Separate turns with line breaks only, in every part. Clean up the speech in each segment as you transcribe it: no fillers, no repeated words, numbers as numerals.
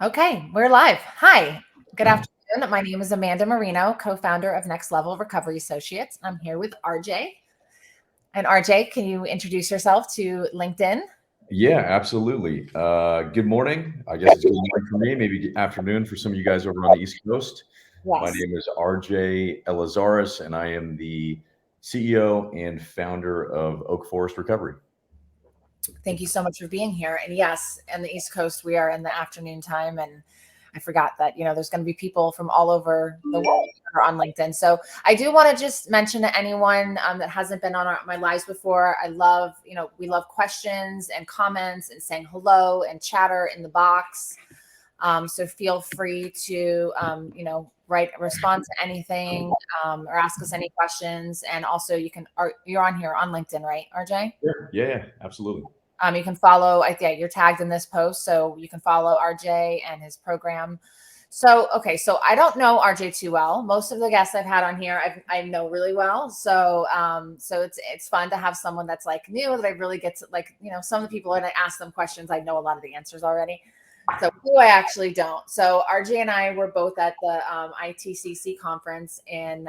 Okay, we're live. Hi, good afternoon. My name is Amanda Marino, co-founder of Next Level Recovery Associates. I'm here with RJ. And RJ, can you introduce yourself to LinkedIn?
Yeah, absolutely. Good morning. I guess it's good morning for me, maybe afternoon for some of you guys over on the East Coast. My
Yes.
name is RJ Elizarraz, and I am the CEO and founder of Oak Forest Recovery.
Thank you so much for being here. And yes, in the East Coast, we are in the afternoon time. And I forgot that, there's going to be people from all over the world that are on LinkedIn. So I do want to just mention to anyone that hasn't been on my lives before, I love, we love questions and comments and saying hello and chatter in the box. So feel free to, respond to anything or ask us any questions. And also you're on here on LinkedIn, right, RJ?
Sure. Yeah, absolutely.
You can follow, you're tagged in this post, so you can follow RJ and his program. So, okay, so I don't know RJ too well. Most of the guests I've had on here, I know really well. So it's fun to have someone that's like new that I really get to some of the people when I ask them questions, I know a lot of the answers already. So who I actually don't. So RJ and I were both at the ITCC conference in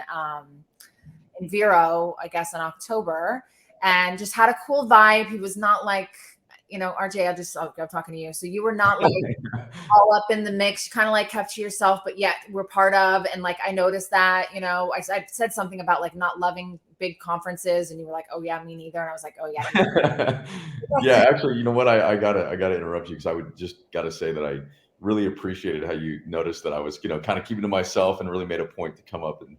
Vero, I guess in October, and just had a cool vibe. He was not like, RJ, I'm talking to you. So you were not like all up in the mix. You kind of like kept to yourself, but yet we're part of. And like, I noticed that, I said something about like not loving big conferences, and you were like, oh yeah, me neither. And I was like, oh yeah.
Yeah, actually, you know what? I gotta interrupt you because I would just gotta say that I really appreciated how you noticed that I was, kind of keeping to myself and really made a point to come up and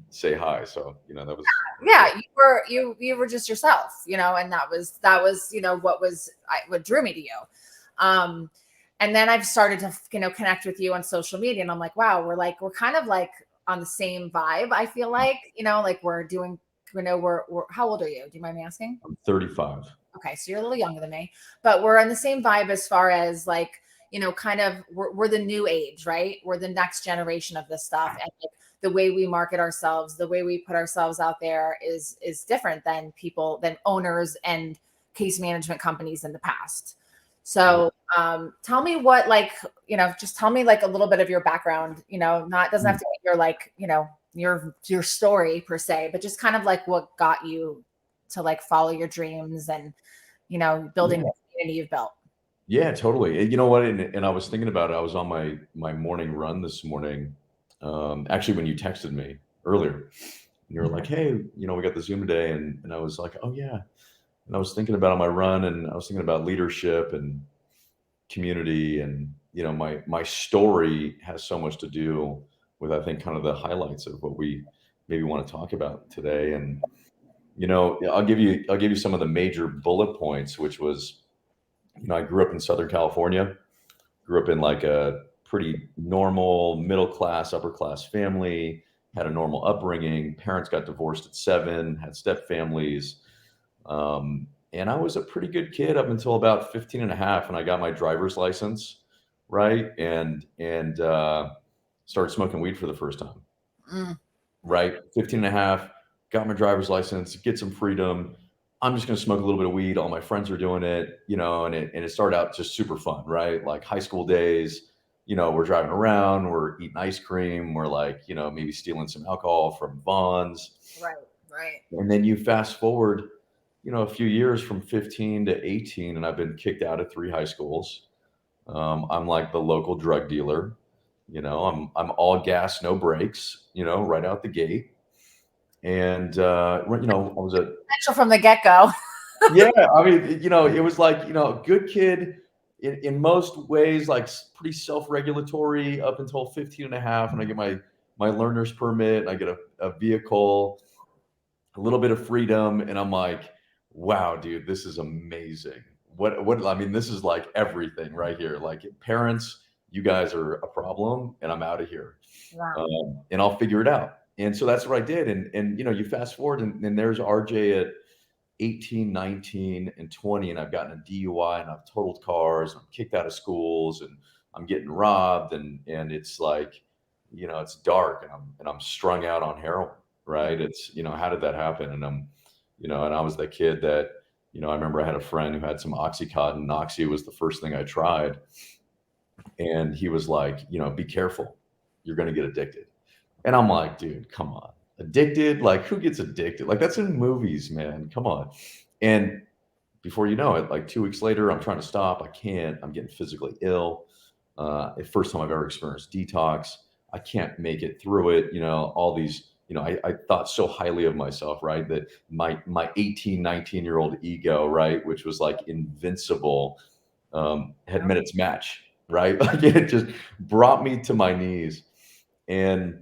say hi. So, that was
Yeah, you were just yourself, and that was what drew me to you. Um, and then I've started to connect with you on social media, and I'm like, wow, we're kind of like on the same vibe. I feel like like we're doing, we're how old are you? Do you mind me asking?
I'm 35.
Okay, so you're a little younger than me, but we're on the same vibe as far as like, kind of we're the new age, right? We're the next generation of this stuff. And like, the way we market ourselves, the way we put ourselves out there is different than than owners and case management companies in the past. So tell me what, like, just tell me like a little bit of your background, not doesn't have to be your like, your story per se, but just kind of like what got you to like follow your dreams and building
Yeah.
the community you've built.
Yeah, totally. And you know what? And I was thinking about it. I was on my morning run this morning. Actually, when you texted me earlier, and you were like, "Hey, we got the Zoom today," and I was like, "Oh yeah." And I was thinking about on my run, and I was thinking about leadership and community, and my story has so much to do with, I think, kind of the highlights of what we maybe want to talk about today. And I'll give you some of the major bullet points, which was, I grew up in Southern California, grew up in like a pretty normal middle class, upper class family, had a normal upbringing. Parents got divorced at 7, had step families. And I was a pretty good kid up until about 15 and a half, and I got my driver's license, right? And started smoking weed for the first time,
Mm,
right? 15 and a half, got my driver's license, get some freedom. I'm just going to smoke a little bit of weed. All my friends are doing it, and it started out just super fun, right? Like high school days, we're driving around, we're eating ice cream, we're like, maybe stealing some alcohol from Vaughn's.
right, right.
And then you fast forward, a few years from 15 to 18, and I've been kicked out of 3 high schools. I'm like the local drug dealer. I'm all gas, no brakes, right out the gate. And I was a
Potential from the get go.
yeah. I mean, it was like, good kid in most ways, like pretty self-regulatory up until 15 and a half, and I get my learner's permit, and I get a vehicle, a little bit of freedom, and I'm like, wow, dude, this is amazing. What I mean, this is like everything right here. Like, parents, you guys are a problem, and I'm out of here.
Wow.
And I'll figure it out. And so that's what I did. And you fast forward, and there's RJ at 18, 19, and 20, and I've gotten a DUI, and I've totaled cars, and I'm kicked out of schools, and I'm getting robbed, and it's like, it's dark, and I'm strung out on heroin, right? It's, how did that happen? And and I was that kid that, I remember I had a friend who had some Oxycontin. Oxy was the first thing I tried. And he was like, be careful, you're going to get addicted. And I'm like, dude, come on, addicted? Like, who gets addicted? Like, that's in movies, man. Come on. And before you know it, like 2 weeks later, I'm trying to stop. I can't. I'm getting physically ill. The first time I've ever experienced detox. I can't make it through it. All these, I thought so highly of myself, right? That my 18, 19-year-old ego, right, which was like invincible, had met its match, right? Like it just brought me to my knees. And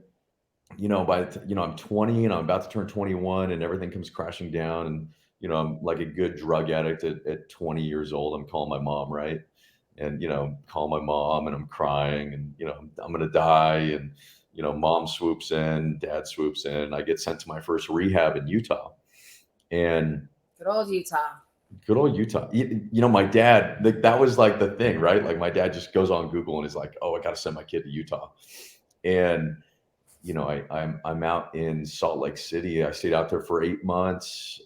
I'm 20 and I'm about to turn 21 and everything comes crashing down. And, I'm like a good drug addict at 20 years old. I'm calling my mom, right? And, call my mom and I'm crying and, I'm going to die. And, mom swoops in, dad swoops in. I get sent to my first rehab in Utah. And
Good old Utah.
good old Utah. My dad, that was like the thing, right? Like my dad just goes on Google and is like, oh, I got to send my kid to Utah. And, I'm out in Salt Lake City. I stayed out there for 8 months.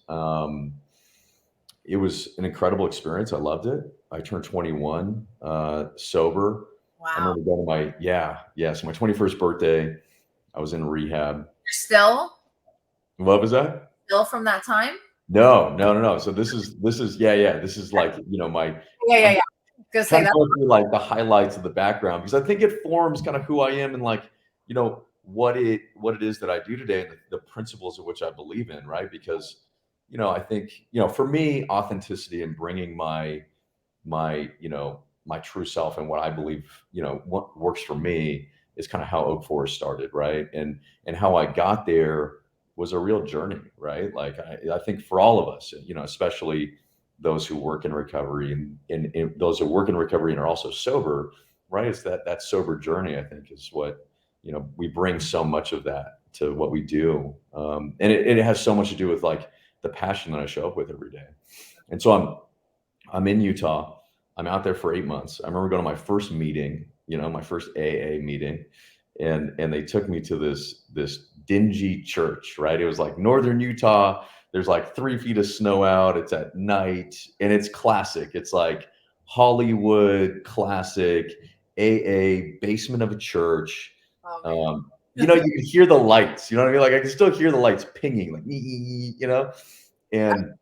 It was an incredible experience. I loved it. I turned 21, sober. I
Wow.
remember going to so my 21st birthday, I was in rehab.
You're
What was that?
still from that time?
No, no, no, no. So this is yeah. This is like, my
Yeah. Gonna say
kind of
that.
going through like the highlights of the background because I think it forms kind of who I am and like, what it is that I do today and the principles of which I believe in, right? Because, I think, for me, authenticity and bringing my true self and what I believe, what works for me is kind of how Oak Forest started, right? And how I got there was a real journey, right? Like I think for all of us, especially those who work in recovery and those who work in recovery and are also sober, right? It's that sober journey, I think, is what, we bring so much of that to what we do. And it has so much to do with like the passion that I show up with every day. And so I'm in Utah. I'm out there for 8 months. I remember going to my first meeting, my first AA meeting, and they took me to this dingy church, right? It was like northern Utah. There's like 3 feet of snow out. It's at night, and it's classic. It's like Hollywood classic AA basement of a church.
Oh man.
You can hear the lights. You know what I mean? Like I can still hear the lights pinging, like and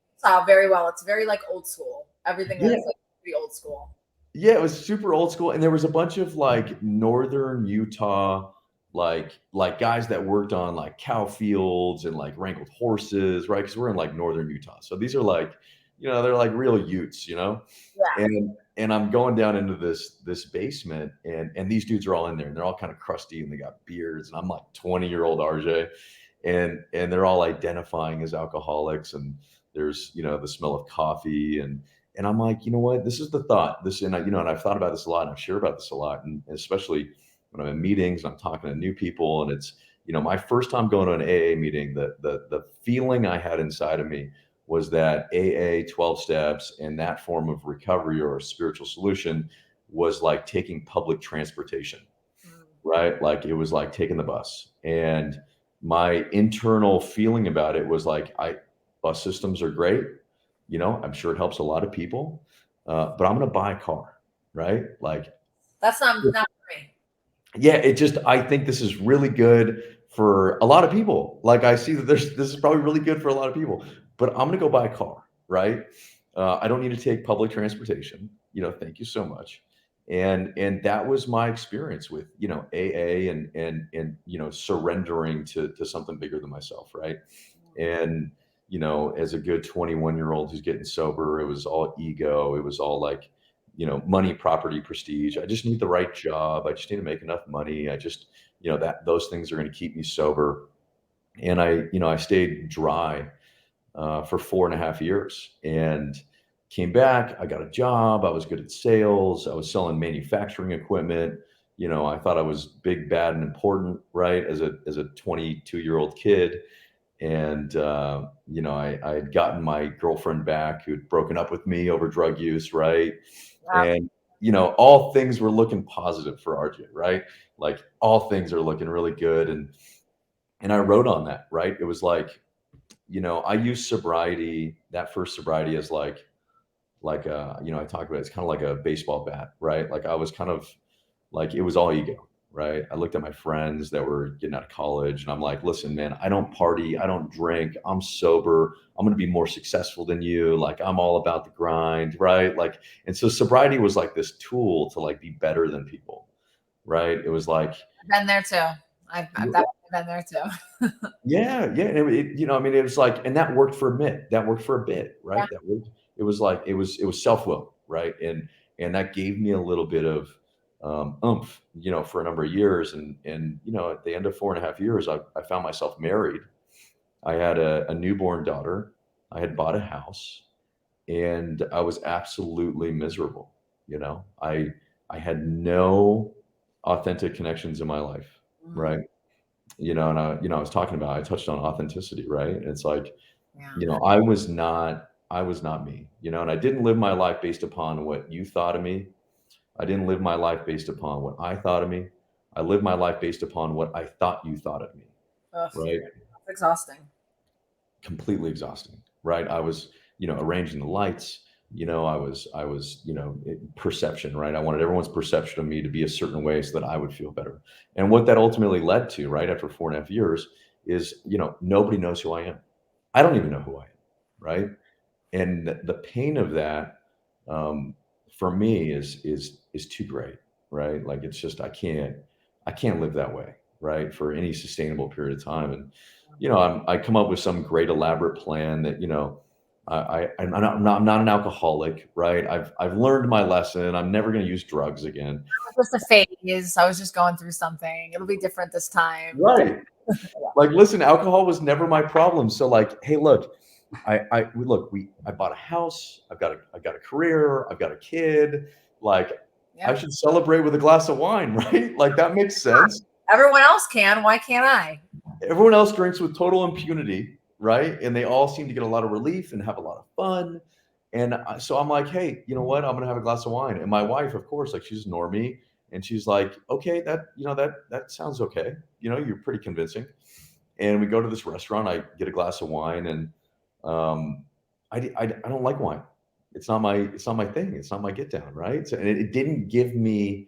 Very well. It's very like old school. Everything
yeah,
is like pretty old school.
yeah, it was super old school, and there was a bunch of like northern Utah, like guys that worked on like cow fields and like wrangled horses, right? Because we're in like northern Utah, so these are like, they're like real Utes,
Yeah.
and I'm going down into this basement, and these dudes are all in there, and they're all kind of crusty, and they got beards, and I'm like 20-year-old RJ, and they're all identifying as alcoholics, and there's the smell of coffee and I'm like, you know what? This is the thought. And I've thought about this a lot, and I've shared about this a lot, and especially when I'm in meetings and I'm talking to new people, and it's my first time going to an AA meeting. The feeling I had inside of me was that AA 12 steps and that form of recovery or a spiritual solution was like taking public transportation, right? Like it was like taking the bus, and my internal feeling about it was like, bus systems are great. I'm sure it helps a lot of people, but I'm going to buy a car, right? Like,
That's not for me.
yeah, I think this is really good for a lot of people. Like, I see that this is probably really good for a lot of people, but I'm going to go buy a car, right? I don't need to take public transportation. Thank you so much. And that was my experience with, AA and surrendering to something bigger than myself, right? And as a good 21-year-old who's getting sober, it was all ego. It was all like, money, property, prestige. I just need the right job. I just need to make enough money. I just, that those things are going to keep me sober. And I stayed dry for 4.5 years and came back. I got a job. I was good at sales. I was selling manufacturing equipment. I thought I was big, bad, and important, right? As a 22-year-old kid. And I had gotten my girlfriend back who'd broken up with me over drug use, right?
Wow.
And all things were looking positive for RJ, right? Like all things are looking really good. And I wrote on that, right? It was like, I use sobriety, that first sobriety, as like I talk about, it's kind of like a baseball bat, right? Like I was kind of Like it was all ego, right? I looked at my friends that were getting out of college and I'm like, listen, man, I don't party, I don't drink, I'm sober, I'm going to be more successful than you. Like I'm all about the grind, right? Like, and so sobriety was like this tool to like be better than people, right? It was like,
I've been there too. I've definitely been there too.
yeah, yeah. I mean, it was like, and that worked for a bit. That worked for a bit,
Yeah.
right? That worked. It was like it was self will, right? And that gave me a little bit of oomph, for a number of years. And at the end of 4.5 years, I found myself married. I had a newborn daughter. I had bought a house, and I was absolutely miserable. I had no authentic connections in my life,
Mm,
right? And I was talking about, I touched on authenticity, right? And it's like,
yeah.
I was not me, and I didn't live my life based upon what you thought of me. I didn't live my life based upon what I thought of me. I lived my life based upon what I thought you thought of me,
Ugh,
right?
it's exhausting.
Completely exhausting, right? I was, arranging the lights, perception, right? I wanted everyone's perception of me to be a certain way so that I would feel better. And what that ultimately led to, right after 4.5 years, is, nobody knows who I am. I don't even know who I am, right? And the pain of that, um, for me is too great, right? Like it's just I can't live that way, right, for any sustainable period of time. And I come up with some great elaborate plan that I'm not an alcoholic, right? I've learned my lesson. I'm never going to use drugs again.
It was just a phase. I was just going through something. It'll be different this time.
Right. Like, listen, alcohol was never my problem. So, like, hey, look, I bought a house. I've got a career. I've got a kid. Like, I
Yeah.
should celebrate with a glass of wine, right? Like, that makes sense.
Everyone else can. Why can't I?
Everyone else drinks with total impunity, right? And they all seem to get a lot of relief and have a lot of fun. And so I'm like, hey, you know what? I'm gonna have a glass of wine. And my wife, of course, like she's normie, and she's like, okay, that sounds okay. You're pretty convincing. And we go to this restaurant. I get a glass of wine, and um, I don't like wine. It's not my thing. It's not my get down, right? So, and it didn't give me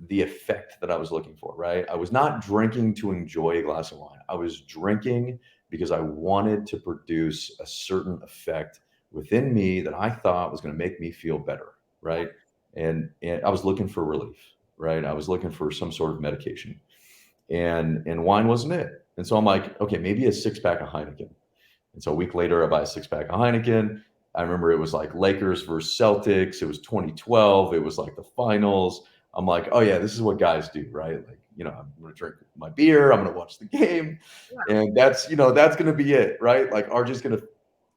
the effect that I was looking for, right? I was not drinking to enjoy a glass of wine. I was drinking because I wanted to produce a certain effect within me that I thought was going to make me feel better, right? And I was looking for relief, right? I was looking for some sort of medication, and wine wasn't it. And so I'm like, okay, maybe a 6 pack of Heineken. And so a week later, I buy a 6 pack of Heineken. I remember it was like Lakers versus Celtics. It was 2012. It was like the finals. I'm like, oh yeah, this is what guys do, right? Like, I'm gonna drink my beer. I'm gonna watch the game,
Yeah.
and that's gonna be it, right? Like RJ's gonna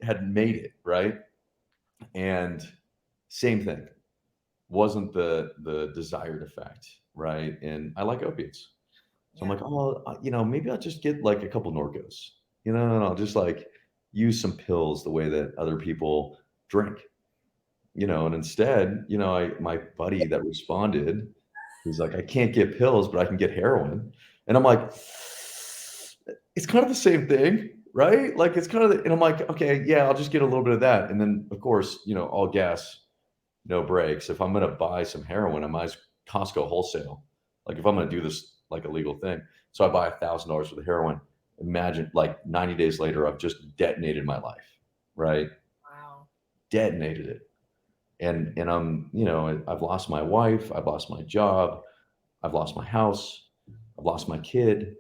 had made it, right? And same thing, wasn't the desired effect, right? And I like opiates. So I'm
Yeah.
like, oh, maybe I'll just get like a couple Norcos, and I'll just like use some pills the way that other people drink, and instead, my buddy that responded, he's like, I can't get pills, but I can get heroin. And I'm like, it's kind of the same thing, right? Like it's kind of, and I'm like, okay, yeah, I'll just get a little bit of that. And then of course, all gas, no brakes. If I'm going to buy some heroin, I might as Costco wholesale. Like if I'm going to do this like a legal thing. So I buy $1,000 worth of heroin. Imagine like 90 days later, I've just detonated my life, right?
Wow.
Detonated it. And I'm, I've lost my wife. I've lost my job. I've lost my house. I've lost my kid.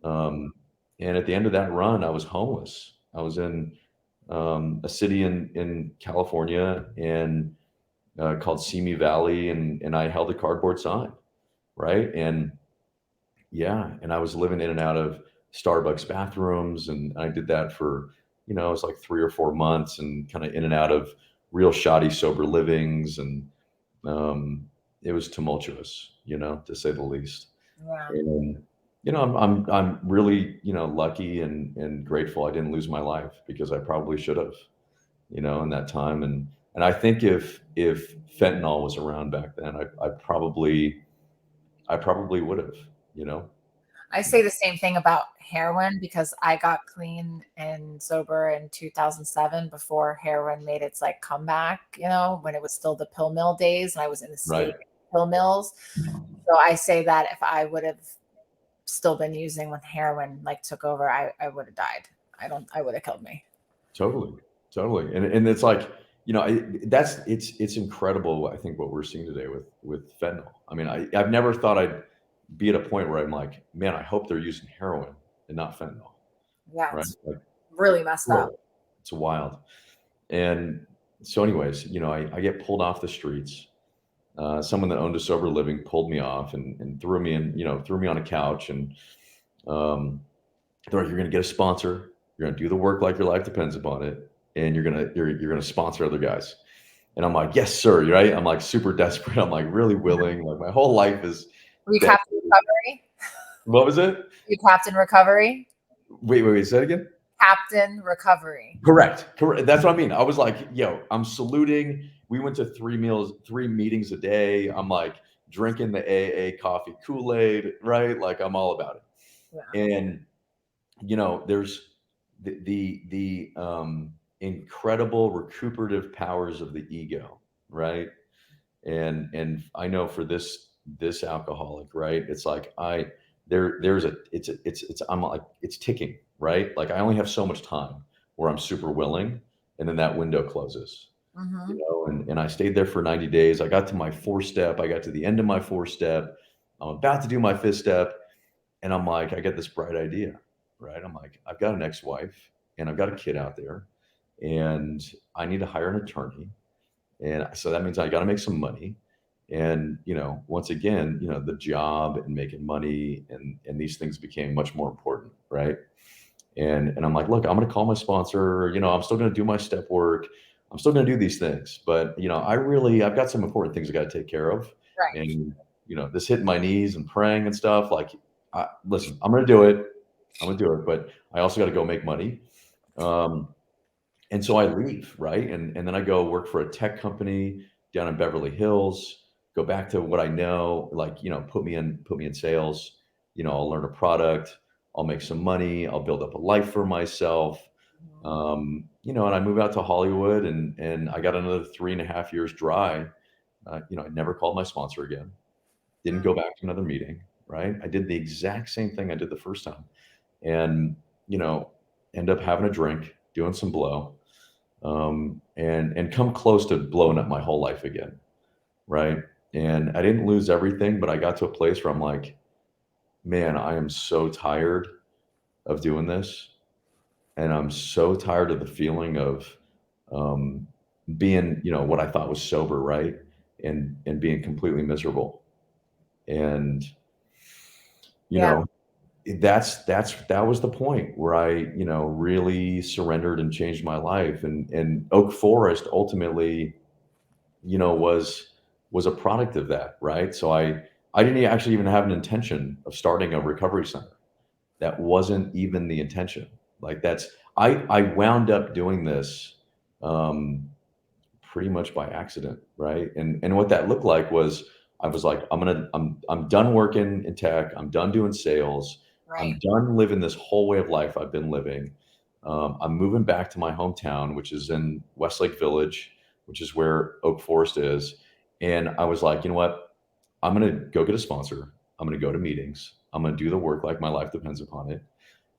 Um, and at the end of that run, I was homeless. I was in a city in California, and called Simi Valley, and I held a cardboard sign, right? And yeah, and I was living in and out of Starbucks bathrooms, and I did that for it was like 3 or 4 months, and kind of in and out of real shoddy sober livings, and um, it was tumultuous, to say the least.
Yeah.
And I'm really lucky and grateful I didn't lose my life, because I probably should have, in that time. And I think if fentanyl was around back then, I probably would have, you know.
I say the same thing about heroin because I got clean and sober in 2007 before heroin made its like comeback, when it was still the pill mill days and I was in the
Right.
state pill mills. So I say that if I would have still been using when heroin like took over, I would have died. I would have killed me.
Totally, totally, and it's like, it's incredible. I think what we're seeing today with fentanyl. I mean, I've never thought I'd be at a point where I'm like, man, I hope they're using heroin and not fentanyl,
Yeah,
right?
it's
Like,
really messed up.
it's wild. And so, anyways, I get pulled off the streets. Someone that owned a sober living pulled me off and threw me in, threw me on a couch, and um, they're like, "You're going to get a sponsor. You're going to do the work like your life depends upon it, and you're going to sponsor other guys." And I'm like, "Yes, sir." Right? I'm like super desperate. I'm like really willing. Like my whole life is
Were you
dead.
Captain Recovery?
What was it?
You Captain Recovery?
Wait. Say that again.
Captain Recovery.
Correct. That's what I mean. I was like, yo, I'm saluting. We went to 3 meetings a day. I'm like drinking the AA coffee Kool-Aid, right? Like I'm all about it.
Yeah.
And there's the incredible recuperative powers of the ego, right? And I know for this alcoholic, right? It's like there's a it's I'm like it's ticking, right? Like I only have so much time where I'm super willing, and then that window closes.
Mm-hmm.
And I stayed there for 90 days. I got to my 4-step. I got to the end of my 4-step. I'm about to do my 5th step, and I'm like, I get this bright idea, right? I'm like, I've got an ex-wife and I've got a kid out there, and I need to hire an attorney, and so that means I got to make some money. And once again, the job and making money and these things became much more important, right? And I'm like, look, I'm going to call my sponsor. I'm still going to do my step work. I'm still going to do these things, but I've got some important things I got to take care of.
Right.
And this hitting my knees and praying and stuff. Like, listen, I'm going to do it. I'm going to do it, but I also got to go make money. And so I leave, right? And then I go work for a tech company down in Beverly Hills, go back to what I know, like, put me in sales. I'll learn a product, I'll make some money, I'll build up a life for myself. And I move out to Hollywood, and I got another 3.5 years dry. I never called my sponsor again. Didn't go back to another meeting, right? I did the exact same thing I did the first time. And, end up having a drink, doing some blow, and come close to blowing up my whole life again, right? And I didn't lose everything, but I got to a place where I'm like, man, I am so tired of doing this, and I'm so tired of the feeling of being, what I thought was sober, right, and being completely miserable. And
Yeah.
that was the point where I, really surrendered and changed my life. And Oak Forest ultimately, was a product of that, right? So I didn't actually even have an intention of starting a recovery center. That wasn't even the intention. Like I wound up doing this pretty much by accident, right? And what that looked like was I was like, I'm done working in tech. I'm done doing sales. I'm
Right.
done living this whole way of life I've been living. I'm moving back to my hometown, which is in Westlake Village, which is where Oak Forest is. And I was like, you know what? I'm going to go get a sponsor. I'm going to go to meetings. I'm going to do the work like my life depends upon it.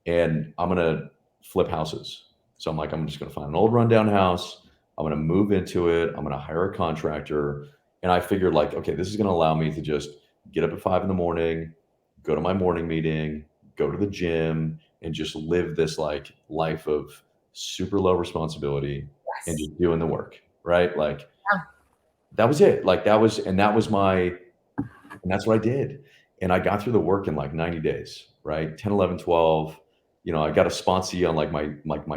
And I'm going to flip houses. So I'm like, I'm just going to find an old rundown house. I'm going to move into it. I'm going to hire a contractor. And I figured, like, okay, this is going to allow me to just get up at 5 a.m, go to my morning meeting, go to the gym, and just live this like life of super low responsibility and
Yes.
just doing the work, right? Like
Yeah.
that was it. Like that was and that's what I did. And I got through the work in like 90 days, right? 10, 11, 12. I got a sponsee on like my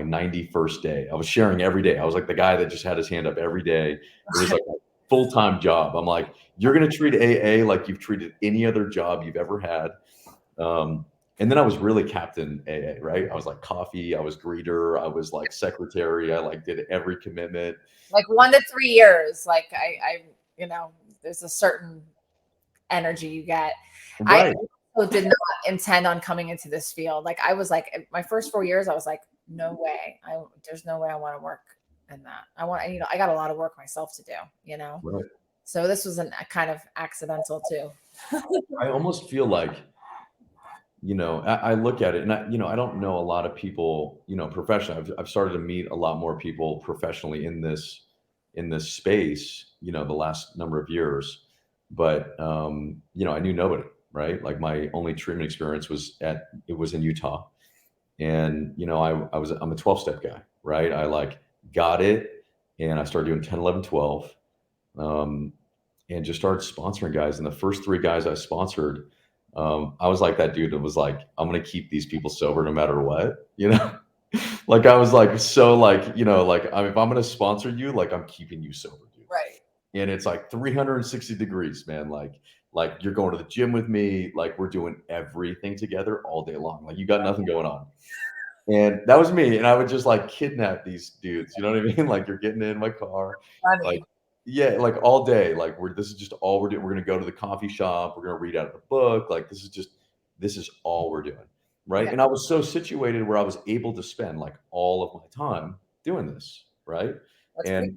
91st day. I was sharing every day. I was like the guy that just had his hand up every day. It was like a full-time job. I'm like, you're going to treat AA like you've treated any other job you've ever had. And then I was really captain AA, right? I was like coffee, I was greeter, I was like secretary. I like did every commitment.
Like 1 to 3 years. Like there's a certain energy you get. I
Right.
also did not intend on coming into this field. Like I was like my first 4 years, I was like, no way. There's no way I want to work in that. I got a lot of work myself to do,
Right.
So this was a kind of accidental too.
I almost feel like, I look at it and I don't know a lot of people, professionally. I've started to meet a lot more people professionally in this space, the last number of years. But I knew nobody, right? Like my only treatment experience was in Utah. And I'm a 12-step guy, right? I like got it, and I started doing 10, 11, 12. Um, and just started sponsoring guys. And the first three guys I sponsored, I was like that dude that was like, I'm gonna keep these people sober no matter what, like I was like so like, like if I'm gonna sponsor you, like I'm keeping you sober, dude.
Right.
And it's like 360 degrees, man. Like you're going to the gym with me, like we're doing everything together all day long. Like you got nothing going on. And that was me. And I would just like kidnap these dudes. You know what I mean? Like you're getting in my car, like,
Funny.
yeah, like all day. Like this is just all we're doing. We're gonna go to the coffee shop. We're gonna read out of the book. Like this is all we're doing. Right.
Yeah.
And I was so situated where I was able to spend like all of my time doing this. Right.
That's pretty.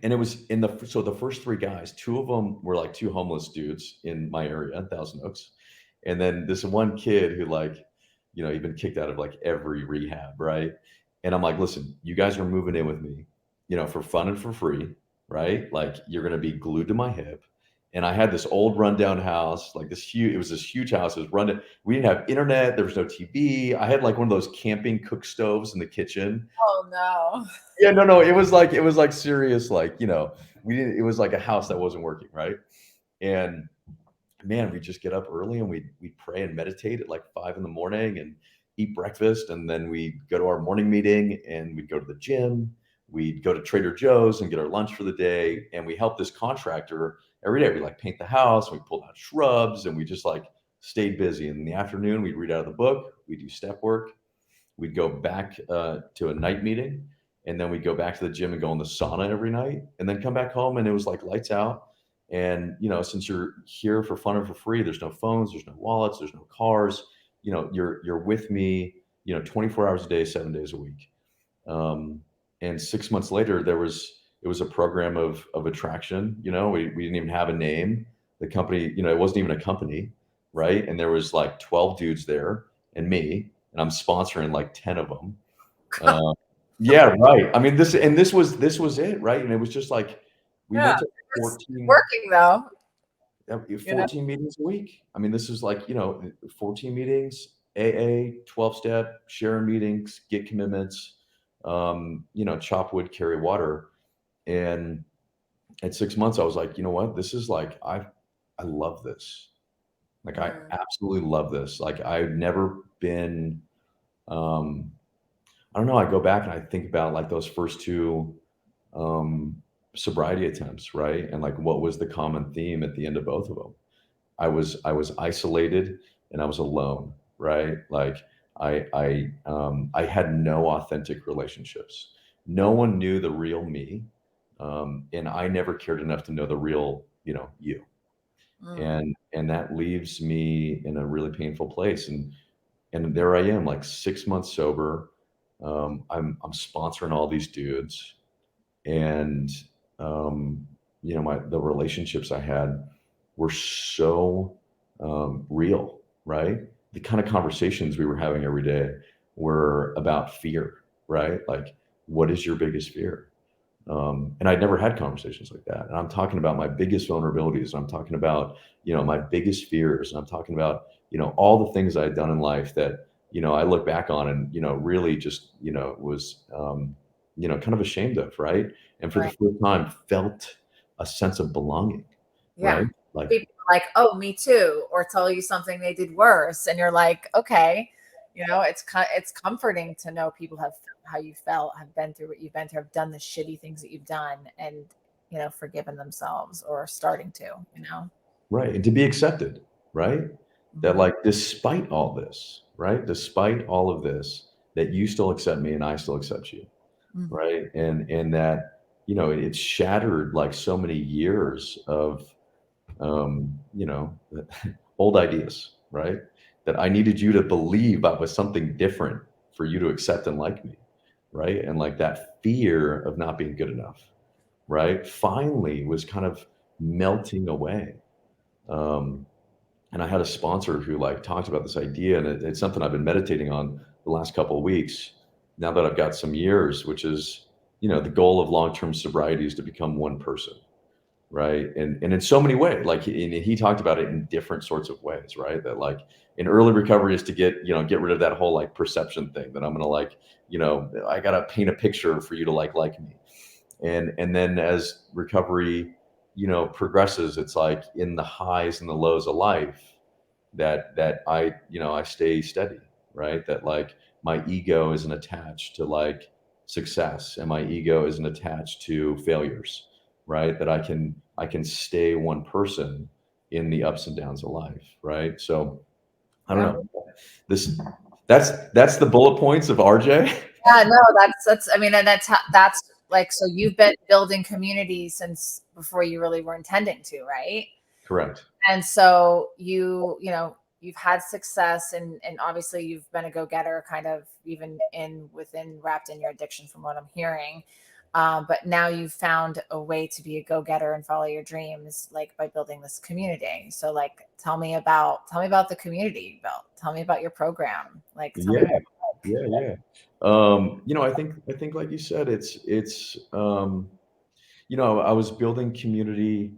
And it was so the first three guys, two of them were like two homeless dudes in my area, Thousand Oaks. And then this one kid who like, he'd been kicked out of like every rehab, right? And I'm like, listen, you guys are moving in with me, for fun and for free, right? Like you're gonna be glued to my hip. And I had this old rundown house, like it was this huge house. It was rundown. We didn't have internet. There was no TV. I had like one of those camping cook stoves in the kitchen.
Oh no.
Yeah, no. It was like serious, like, we didn't, it was like a house that wasn't working, right? And man, we just get up early and we pray and meditate at like 5 in the morning and eat breakfast. And then we go to our morning meeting and we'd go to the gym. We'd go to Trader Joe's and get our lunch for the day. And we helped this contractor every day. We like paint the house, we pulled out shrubs, and we just like stayed busy. And in the afternoon, we'd read out of the book, we'd do step work. We'd go back to a night meeting, and then we'd go back to the gym and go in the sauna every night, and then come back home, and it was like lights out. And since you're here for fun and for free, there's no phones, there's no wallets, there's no cars. You're with me, 24 hours a day, 7 days a week. And 6 months later, it was a program of attraction. We didn't even have a name. The company, it wasn't even a company, right? And there was like 12 dudes there and me, and I'm sponsoring like 10 of them. Yeah, right. I mean, this was it, right? And it was just like we
Yeah.
went to
It's
14,
working though.
14 meetings a week. I mean, this is like 14 meetings, AA, 12-step, sharing meetings, get commitments, chop wood, carry water. And at 6 months, I was like, you know what? This is like I love this. Like I absolutely love this. Like I've never been. I don't know. I go back and I think about like those first two sobriety attempts, right? And like what was the common theme at the end of both of them? I was isolated and I was alone, right? Like I had no authentic relationships. No one knew the real me, and I never cared enough to know the real, you. And that leaves me in a really painful place. And there I am, like 6 months sober. I'm sponsoring all these dudes, and the relationships I had were so real, right? The kind of conversations we were having every day were about fear, right? Like, what is your biggest fear? And I'd never had conversations like that. And I'm talking about my biggest vulnerabilities. I'm talking about, my biggest fears. And I'm talking about, all the things I had done in life that, I look back on and, really just, was, kind of ashamed of. Right. And for the
Right.
first time felt a sense of belonging.
Yeah.
Right. Like,
People are like, oh, me too, or tell you something they did worse, and you're like, okay, it's comforting to know people have how you felt, have been through what you've been through, have done the shitty things that you've done, and forgiven themselves or starting to.
right. And to be accepted. Right. That,
Mhm.
like, despite all this, right, despite all of this, that you still accept me and I still accept you.
Mhm.
Right. And that, it shattered like so many years of, you know, old ideas, right? That I needed you to believe I was something different for you to accept and like me, right? And like that fear of not being good enough. right, finally was kind of melting away. Um, and I had a sponsor who like talked about this idea, and it's something I've been meditating on the last couple of weeks. Now that I've got some years, which is, the goal of long-term sobriety is to become one person, right? And in so many ways, like he talked about it in different sorts of ways, right? That like in early recovery is to get rid of that whole like perception thing that I'm gonna like, I gotta paint a picture for you to like me. And then as recovery, progresses, it's like in the highs and the lows of life that I stay steady, right? That like my ego isn't attached to like success, and my ego isn't attached to failures, right? That I can stay one person in the ups and downs of life, right? So I don't
Yeah.
know. This that's the bullet points of RJ.
Yeah, no, that's I mean, and that's like, so you've been building community since before you really were intending to, right?
Correct.
And so you've had success, and obviously you've been a go-getter, kind of even within wrapped in your addiction from what I'm hearing. But now you've found a way to be a go-getter and follow your dreams, like by building this community. So like tell me about the community you built. Tell me about your program. Like tell me
Yeah.
more.
Yeah, yeah. I think like you said, it's I was building community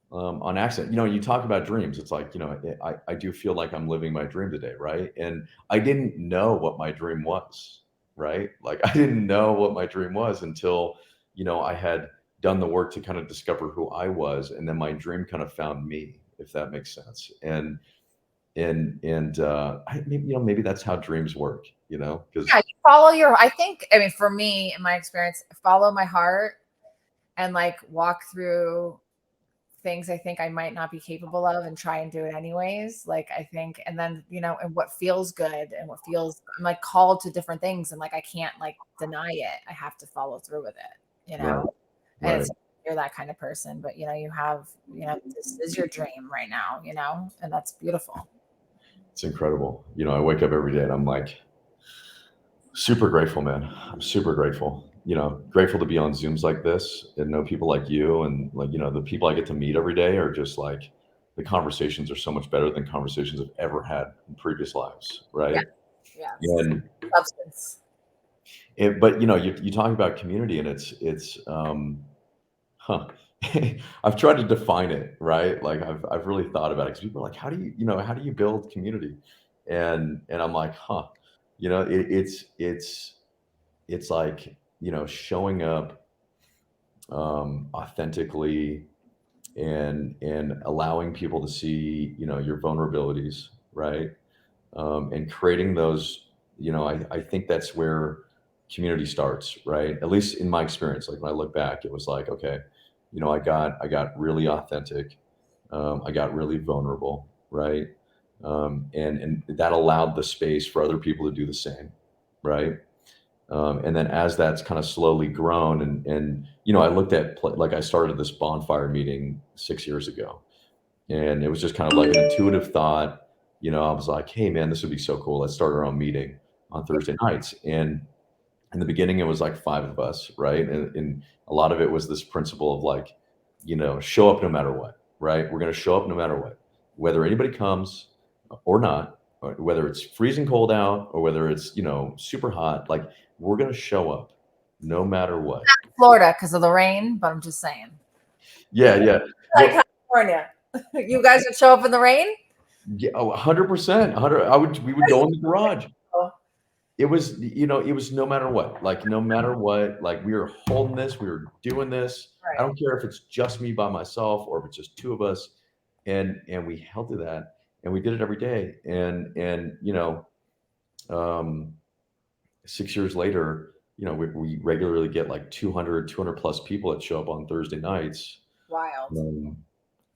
on accident. You talk about dreams. It's like, I do feel like I'm living my dream today, right? And I didn't know what my dream was, right? Like I didn't know what my dream was until, I had done the work to kind of discover who I was, and then my dream kind of found me, if that makes sense. And maybe that's how dreams work, because
Yeah, you follow your, I mean, for me, in my experience, follow my heart and like walk through things I think I might not be capable of and try and do it anyways. Like I think, and then, and what feels good and what feels, I'm like called to different things, and like I can't like deny it. I have to follow through with it,
right,
and
right.
it's, you're that kind of person, but you have, this is your dream right now, and that's beautiful.
It's incredible. I wake up every day and I'm like, super grateful, man. I'm super grateful. Grateful to be on Zooms like this and know people like you, and like, the people I get to meet every day are just like, the conversations are so much better than conversations I've ever had in previous lives,
Yeah.
right?
Yes.
And
Substance.
but you talk about community, and it's huh. I've tried to define it, right? Like I've really thought about it, because people are like, how do you build community? And I'm like, huh. It's like, showing up authentically, and allowing people to see, your vulnerabilities, right? And creating those, I think that's where community starts, right? At least in my experience, like when I look back, it was like, okay, I got really authentic, I got really vulnerable, right? And that allowed the space for other people to do the same, right? And then as that's kind of slowly grown, and I looked at like I started this bonfire meeting 6 years ago, and it was just kind of like an intuitive thought. I was like, hey man, this would be so cool. Let's start our own meeting on Thursday nights. And in the beginning, it was like five of us, right? And a lot of it was this principle of like, show up no matter what, right? We're going to show up no matter what, whether anybody comes or not, or whether it's freezing cold out or whether it's, super hot. Like, we're going to show up no matter what.
Florida because of the rain, but I'm just saying.
Yeah, yeah.
Like
Well,
California. You guys would show up in the rain?
yeah, 100%. 100. We would go in the garage.
Oh,
It was no matter what, like no matter what, like we were holding this, we were doing this. I
right.
don't care if it's just me by myself or if it's just two of us, and we held to that, and we did it every day. And um, 6 years later, we regularly get like 200 plus people that show up on Thursday nights.
Wild.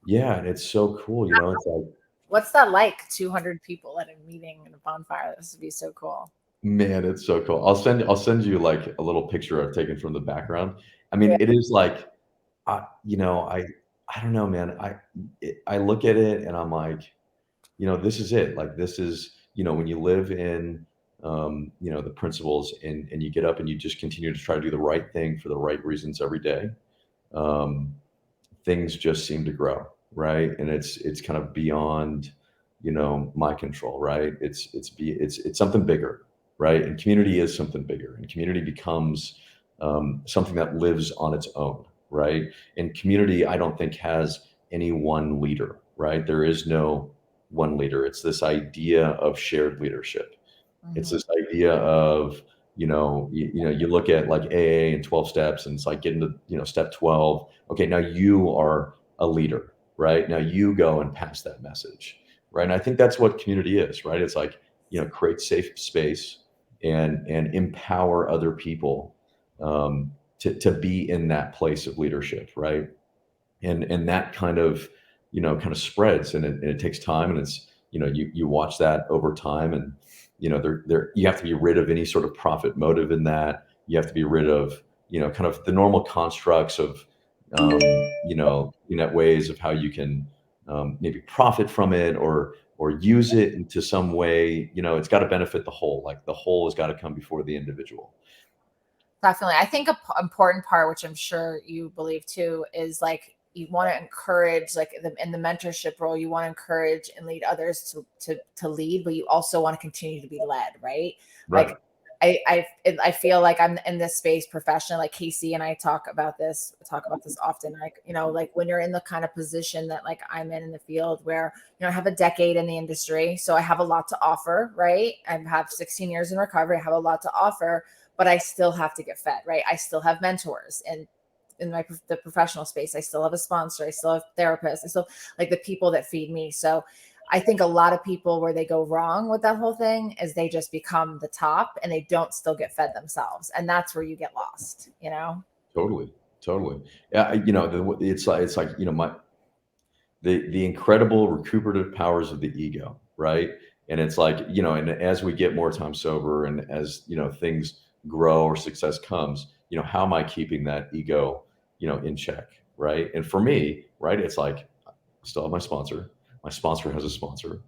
Yeah, and it's so cool. It's like,
What's that like? 200 people at a meeting and a bonfire. This would be so cool.
man, it's so cool. I'll send you like a little picture I've taken from the background. I
Yeah.
mean, it is like, I don't know, man. I look at it and I'm like, this is it. Like this is, when you live in, the principles, and you get up and you just continue to try to do the right thing for the right reasons every day. things just seem to grow, right? And it's kind of beyond, my control, right? It's something bigger, right? And community is something bigger, and community becomes something that lives on its own, right? And community, I don't think has any one leader, right? There is no one leader. It's this idea of shared leadership. It's
Mhm.
this idea of, you look at like AA and 12 steps, and it's like getting to, step 12. Okay, now you are a leader, right? Now you go and pass that message, right? And I think that's what community is, right? It's like, create safe space and empower other people to be in that place of leadership, right? And that kind of spreads, and it takes time, and it's, you watch that over time, and there you have to be rid of any sort of profit motive in that. You have to be rid of, kind of the normal constructs of ways of how you can maybe profit from it, or use it into some way. It's got to benefit the whole. Like, the whole has got to come before the individual.
Definitely. I think a important part, which I'm sure you believe too, is like you want to encourage, like in the mentorship role, you want to encourage and lead others to lead, but you also want to continue to be led, right?
Right.
Like I feel like I'm in this space professionally. Like Casey and I talk about this often. Like, like when you're in the kind of position that like I'm in the field where, I have a decade in the industry, so I have a lot to offer, right? I have 16 years in recovery. I have a lot to offer, but I still have to get fed, right? I still have mentors, and in the professional space, I still have a sponsor, I still have therapists, I still like the people that feed me. So I think a lot of people where they go wrong with that whole thing is they just become the top and they don't still get fed themselves. And that's where you get lost.
Totally. Totally. Yeah. It's like, the incredible recuperative powers of the ego, right? And it's like, and as we get more time sober, and as, things grow or success comes, how am I keeping that ego, in check, right? And for me, right, it's like, I still have my sponsor. My sponsor has a sponsor.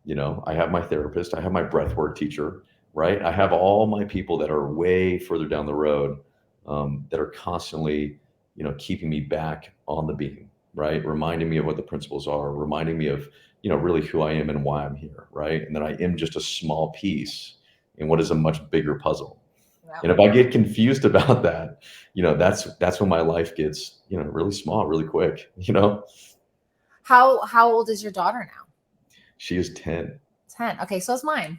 I have my therapist. I have my breathwork teacher, right? I have all my people that are way further down the road, that are constantly, keeping me back on the beam, right? Reminding me of what the principles are, reminding me of, really who I am and why I'm here, right? And that I am just a small piece in what is a much bigger puzzle.
Yeah.
And if I get confused about that, that's when my life gets, really small, really quick.
How old is your daughter now?
She is 10.
10. Okay, so is mine.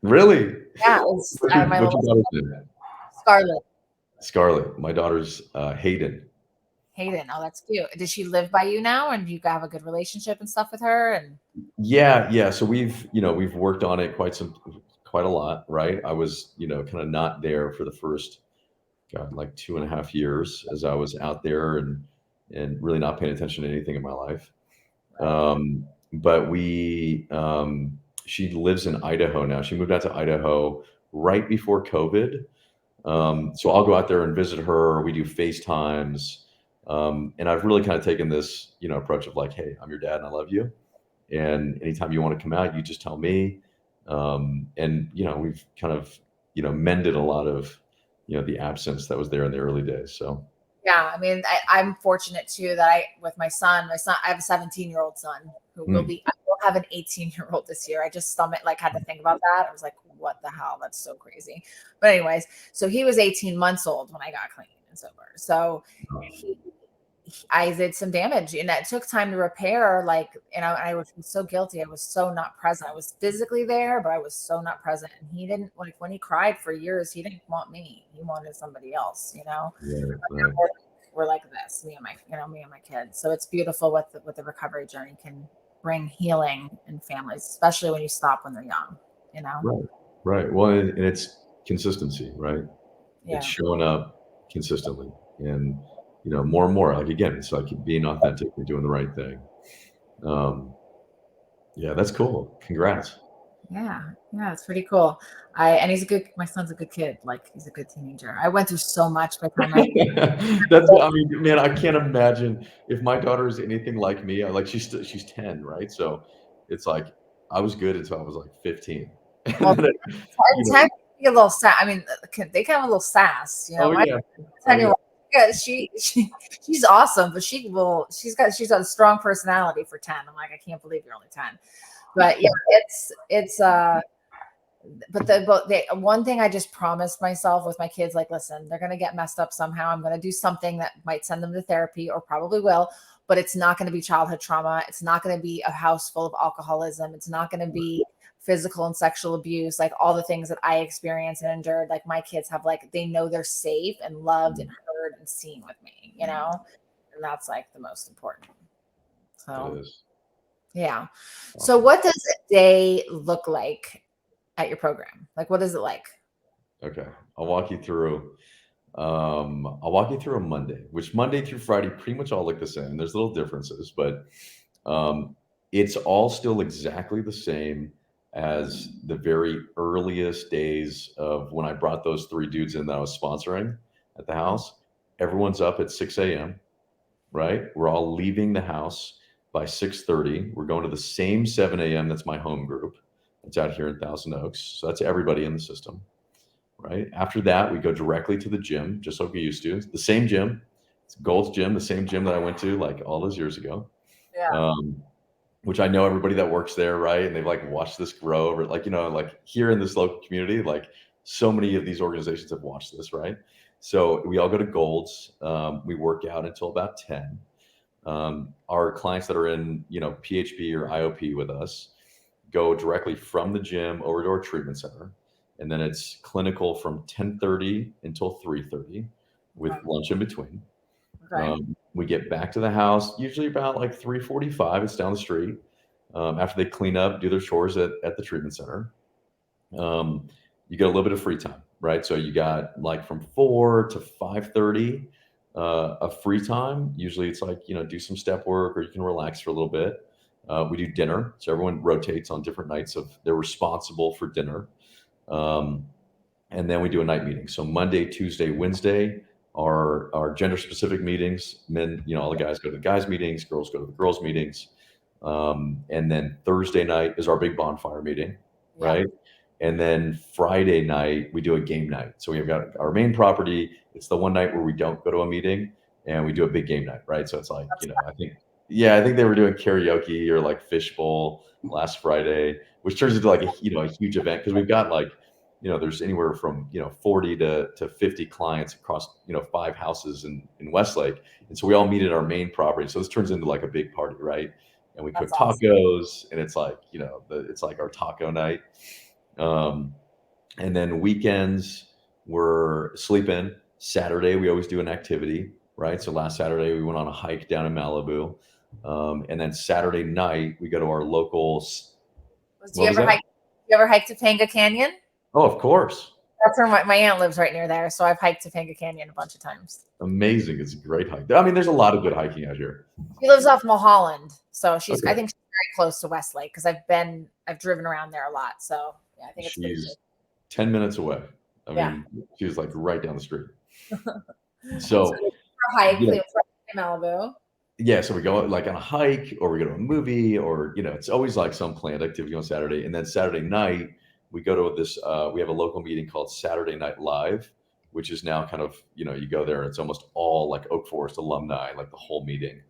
Really?
Yeah,
What's your,
my
what's your
little
daughter's name?
Scarlett.
Scarlett. My daughter's Hayden.
Hayden. Oh, that's cute. Does she live by you now, and do you have a good relationship and stuff with her? And
Yeah, yeah. So we've worked on it quite a lot, right? I was, kind of not there for the first, God, like 2.5 years, as I was out there and really not paying attention to anything in my life. But she lives in Idaho now. She moved out to Idaho right before COVID. So I'll go out there and visit her. We do FaceTimes. And I've really kind of taken this, approach of like, hey, I'm your dad and I love you. And anytime you want to come out, you just tell me. And, we've kind of, mended a lot of, the absence that was there in the early days. So,
yeah, I mean, I'm fortunate too that with my son, I have a 17-year-old son who I will have an 18-year-old this year. I just had to think about that. I was like, what the hell? That's so crazy. But anyways, so he was 18 months old when I got clean and sober. So I did some damage, and it took time to repair. And I was so guilty. I was so not present. I was physically there, but I was so not present. And he didn't, like, when he cried for years, he didn't want me. He wanted somebody else.
right, right.
We're like this, me and my kids. So it's beautiful what the recovery journey can bring healing in families, especially. When you stop when they're young.
Right, right. Well, and it's consistency, right? It's
Yeah.
showing up consistently, and more and more. Like, again, it's like being authentic and doing the right thing. Yeah, that's cool. Congrats.
Yeah, yeah, it's pretty cool. And my son's a good kid. Like, he's a good teenager. I went through so much by the time
I mean, man, I can't imagine if my daughter is anything like me. Like, she's 10, right? So it's like I was good until I was like 15.
well,
And then, you know,
Ted can be a little sass. I mean, they can have a little sass.
oh
My
yeah, oh
10-year-old
yeah.
Yeah, she's awesome, but she's got a strong personality for 10. I'm like, I can't believe you're only 10. But yeah, it's but the one thing I just promised myself with my kids, like, listen, they're gonna get messed up somehow. I'm gonna do something that might send them to therapy, or probably will, but it's not gonna be childhood trauma. It's not gonna be a house full of alcoholism. It's not gonna be physical and sexual abuse, like all the things that I experienced and endured. Like my kids have, like, they know they're safe and loved and heard and seen with me, and that's like the most important. So
It is.
yeah. So
Awesome.
what does a day look like at your program? Like, what is it like?
Okay. I'll walk you through. I'll walk you through a Monday, which Monday through Friday pretty much all look the same. There's little differences, but um, it's all still exactly the same as the very earliest days of when I brought those three dudes in that I was sponsoring at the house. Everyone's up at 6 a.m., right? We're all leaving the house by 6:30. We're going to the same 7 a.m. That's my home group. It's out here in Thousand Oaks. So that's everybody in the system, right? After that, we go directly to the gym, just like we used to. The same gym. It's Gold's Gym, the same gym that I went to like all those years ago.
Yeah.
Which I know everybody that works there, right? And they've like watched this grow over, like, like here in this local community, like so many of these organizations have watched this, right? So we all go to Gold's. We work out until about 10. Our clients that are in, PHP or IOP with us go directly from the gym over to our treatment center. And then it's clinical from 10:30 until 3:30 with
Okay.
lunch in between.
Okay.
We get back to the house usually about like 3:45. It's down the street. After they clean up, do their chores at the treatment center. You get a little bit of free time, right? So you got like from 4 to 5:30 of free time. Usually it's like, do some step work or you can relax for a little bit. We do dinner. So everyone rotates on different nights of they're responsible for dinner. Um, and then we do a night meeting. So Monday, Tuesday, Wednesday are our gender specific meetings. Men, all the guys go to the guys meetings, girls go to the girls meetings. And then Thursday night is our big bonfire meeting,
Yeah.
right? And then Friday night we do a game night. So we've got our main property. It's the one night where we don't go to a meeting and we do a big game night, right? So it's like, I think they were doing karaoke or like fishbowl last Friday, which turns into like a huge event because we've got like, there's anywhere from 40 to 50 clients across 5 houses in Westlake, and so we all meet at our main property. So this turns into like a big party, right? And we
That's
cook
awesome.
tacos, and it's like it's like our taco night. Um, and then weekends we're sleeping. Saturday we always do an activity, right? So last Saturday we went on a hike down in Malibu, and then Saturday night we go to our local.
Do you ever hike? You ever hike Topanga Canyon?
Oh, of course.
That's where my aunt lives right near there. So I've hiked Topanga Canyon a bunch of times.
Amazing. It's a great hike. I mean, there's a lot of good hiking out here.
She lives off Mulholland. So I
Okay.
think she's very close to Westlake because I've driven around there a lot. So yeah, I think it's
She's 10 minutes away. I mean, she's like right down the street. So
hike in Malibu.
Yeah, so we go like on a hike or we go to a movie or, it's always like some planned activity on Saturday. And then Saturday night, we go to this, we have a local meeting called Saturday Night Live, which is now kind of, you go there, it's almost all like Oak Forest alumni, like the whole meeting.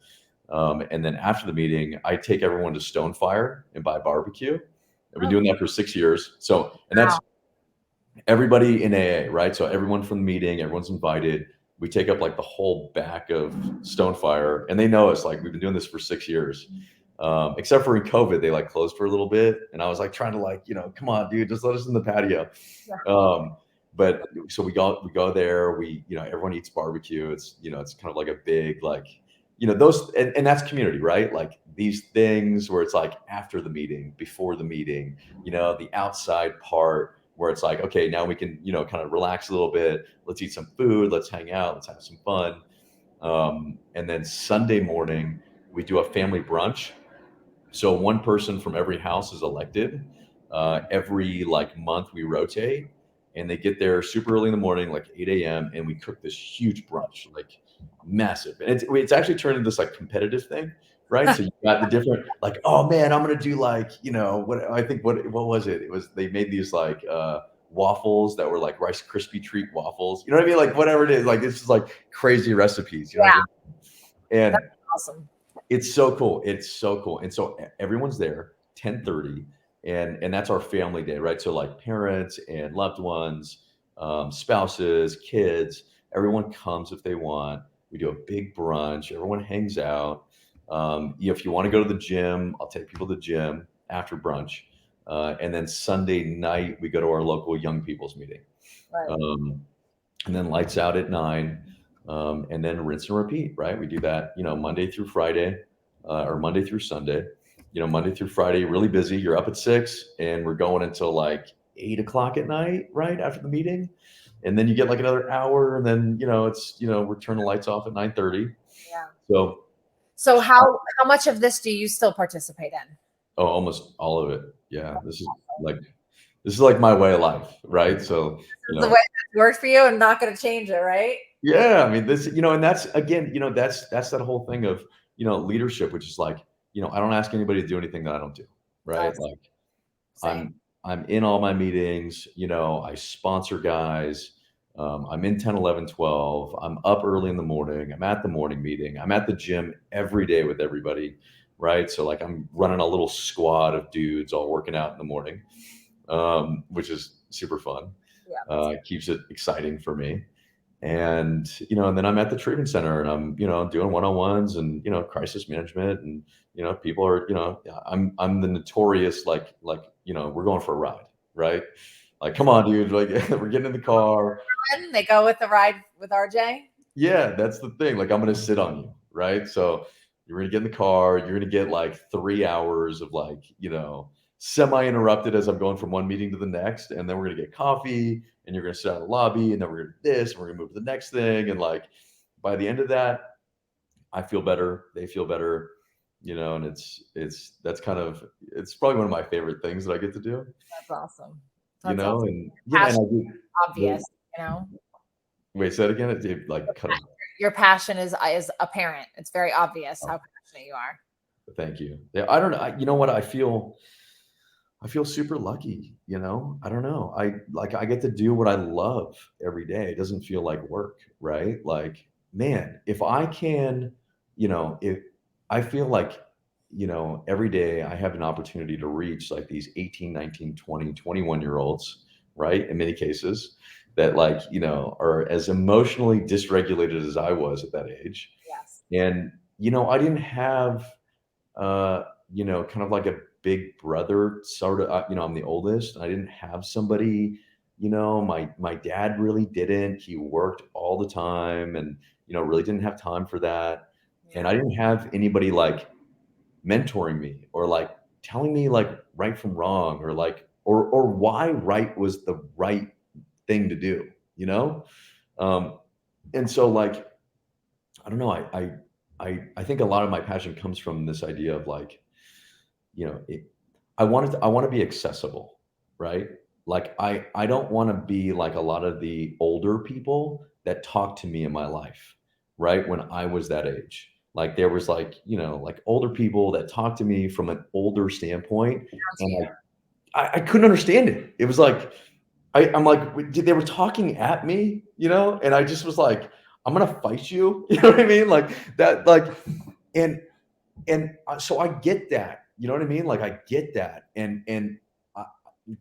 And then after the meeting, I take everyone to Stonefire and buy barbecue. I've been doing that for 6 years. So, and that's everybody in AA, right? So everyone from the meeting, everyone's invited. We take up like the whole back of Stonefire, and they know us. Like we've been doing this for 6 years, except for in COVID, they like closed for a little bit, and I was like trying to like, come on, dude, just let us in the patio. But so we go there. Everyone eats barbecue. It's it's kind of like a big like those and that's community, right? Like these things where it's like after the meeting, before the meeting, the outside part where it's like, okay, now we can, kind of relax a little bit. Let's eat some food. Let's hang out. Let's have some fun. And then Sunday morning, we do a family brunch. So one person from every house is elected. Every like month we rotate and they get there super early in the morning, like 8 a.m. And we cook this huge brunch, like massive. And it's actually turned into this like competitive thing. Right. So you got the different like, oh man, I'm going to do like, what I think, what was it? It was, they made these like, waffles that were like Rice Krispie treat waffles. You know what I mean? Like whatever it is, like it's just like crazy recipes. You know what I mean? And
That's awesome.
it's so cool. It's so cool. And so everyone's there 10:30, and that's our family day, right? So like parents and loved ones, spouses, kids, everyone comes if they want. We do a big brunch. Everyone hangs out. If you want to go to the gym, I'll take people to the gym after brunch. And then Sunday night, we go to our local young people's meeting.
Right.
And then lights out at 9, and then rinse and repeat, right? We do that, Monday through Friday, or Monday through Sunday. Monday through Friday, really busy. You're up at 6, and we're going until like 8 o'clock at night, right after the meeting, and then you get like another hour, and then we turn the lights off at 9:30.
Yeah. So how much of this do you still participate in?
Oh, almost all of it. Yeah, this is like my way of life, right? So
the way that works for you, and not going to change it, right?
Yeah, I mean this, and that's again, that's that whole thing of leadership, which is like, I don't ask anybody to do anything that I don't do, right? Like I'm in all my meetings, I sponsor guys, I'm in 10, 11, 12, I'm up early in the morning, I'm at the morning meeting, I'm at the gym every day with everybody, right? So like I'm running a little squad of dudes all working out in the morning, which is super fun.
Yeah,
keeps it exciting for me. And and then I'm at the treatment center, and I'm doing one-on-ones and crisis management, and people are I'm the notorious like we're going for a ride, right? Like, come on, dude, like we're getting in the car.
They go with the ride with RJ.
Yeah, that's the thing. Like, I'm gonna sit on you, right? So you're gonna get in the car. You're gonna get like 3 hours of like semi-interrupted as I'm going from one meeting to the next, and then we're gonna get coffee, and you're gonna sit out in the lobby, and then we're gonna do this, and we're gonna move to the next thing, and like by the end of that, I feel better, they feel better, and it's probably one of my favorite things that I get to do.
That's awesome.
And
and
I do.
obvious,
Wait, say that again. It like cut off.
Your passion is apparent. It's very obvious how passionate you are.
Thank you. Yeah, I don't know. You know what? I feel super lucky. I don't know. I get to do what I love every day. It doesn't feel like work, right? Like, man, if I can, if I feel like, every day I have an opportunity to reach like these 18, 19, 20, 21 year olds, right? In many cases that like, are as emotionally dysregulated as I was at that age.
Yes.
And, I didn't have, kind of like a big brother sort of, I'm the oldest, and I didn't have somebody, my dad really didn't. He worked all the time, and, really didn't have time for that. Yeah. And I didn't have anybody like mentoring me or like telling me like right from wrong, or like, or why right was the right thing to do, and so like, I don't know, I think a lot of my passion comes from this idea of like, I want to be accessible, right? Like I don't want to be like a lot of the older people that talked to me in my life, right? When I was that age, like there was like, like older people that talked to me from an older standpoint, and like, I couldn't understand it. It was like, I'm like, they were talking at me, and I just was like, I'm gonna fight you. You know what I mean? Like that, like, and so I get that. You know what I mean? Like I get that, and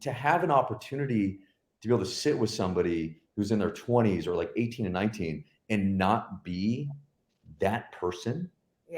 to have an opportunity to be able to sit with somebody who's in their 20s or like 18 and 19 and not be that person,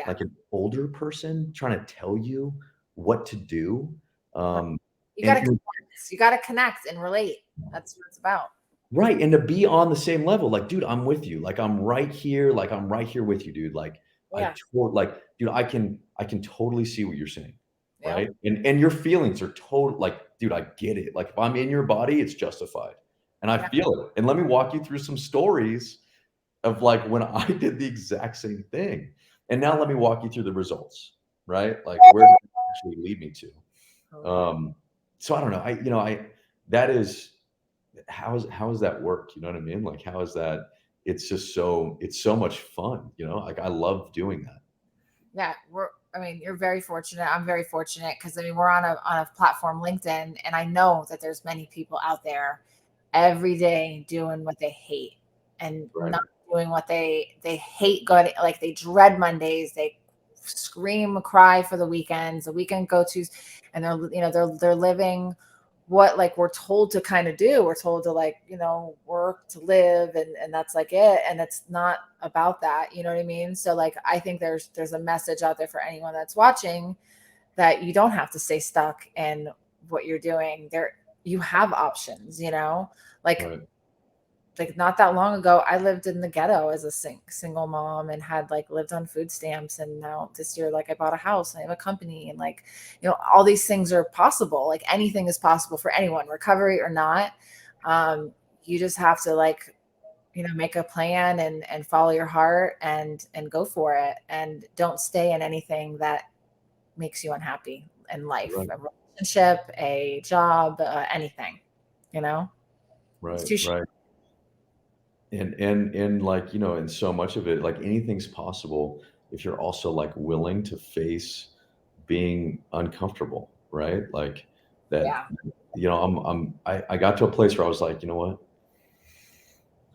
like an older person trying to tell you what to do.
You gotta connect and relate. That's what it's about.
Right. And to be on the same level, like, dude, I'm with you. Like, I'm right here. Like, I'm right here with you, dude. Like, dude, I can totally see what you're saying. Yeah. Right. And your feelings are total, like, dude, I get it. Like, if I'm in your body, it's justified. And I feel it. And let me walk you through some stories of like when I did the exact same thing. And now let me walk you through the results, right? Like, where does it actually lead me to? So I don't know. That is, how does that work? You know what I mean? Like, how is that? It's so much fun, like I love doing that.
Yeah. You're very fortunate. I'm very fortunate because we're on a platform, LinkedIn, and I know that there's many people out there every day doing what they hate and
Right.
not doing what they hate going, like they dread Mondays, they scream cry for the weekends, the weekend go-tos, and they're living what like we're told to kind of do. We're told to like, work to live, and that's like it. And it's not about that. You know what I mean? So like I think there's a message out there for anyone that's watching that you don't have to stay stuck in what you're doing. There you have options, like
Right.
like not that long ago I lived in the ghetto as a single mom and had like lived on food stamps, and now this year like I bought a house and I have a company, and like all these things are possible. Like anything is possible for anyone, recovery or not. You just have to like make a plan and follow your heart and go for it, and don't stay in anything that makes you unhappy in life,
Right.
a relationship, a job, anything, it's
Right.
too
Right. And like, and so much of it, like anything's possible if you're also like willing to face being uncomfortable, right? Like that,
yeah.
I got to a place where I was like, you know what?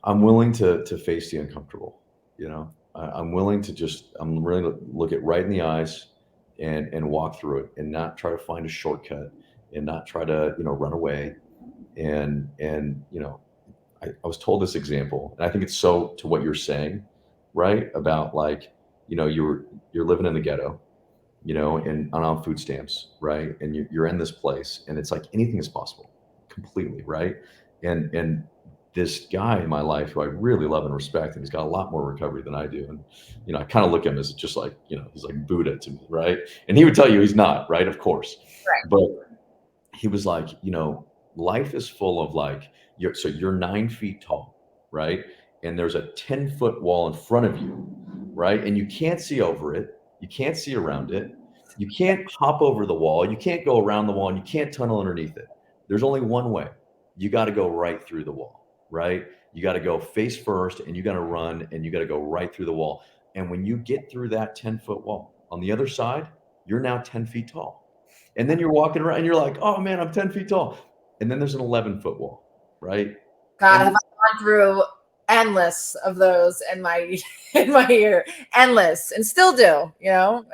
I'm willing to face the uncomfortable. I'm willing to I'm willing to look it right in the eyes and walk through it and not try to find a shortcut and not try to, run away. And I was told this example, and I think it's so to what you're saying, right? About like, you're living in the ghetto, and on food stamps, right? And you're in this place, and it's like anything is possible, completely, right? And this guy in my life who I really love and respect, and he's got a lot more recovery than I do, and I kind of look at him as just like, he's like Buddha to me, right? And he would tell you he's not, right? Of course,
Right.
but he was like, life is full of like, you're 9 feet tall, right? And there's a 10-foot wall in front of you, right? And you can't see over it. You can't see around it. You can't hop over the wall. You can't go around the wall, and you can't tunnel underneath it. There's only one way. You got to go right through the wall, right? You got to go face first, and you got to run, and you got to go right through the wall. And when you get through that 10-foot wall, on the other side, you're now 10 feet tall. And then you're walking around and you're like, oh man, I'm 10 feet tall. And then there's an 11-foot wall, right?
God, have
And
I gone through endless of those in my in my year, endless, and still do, on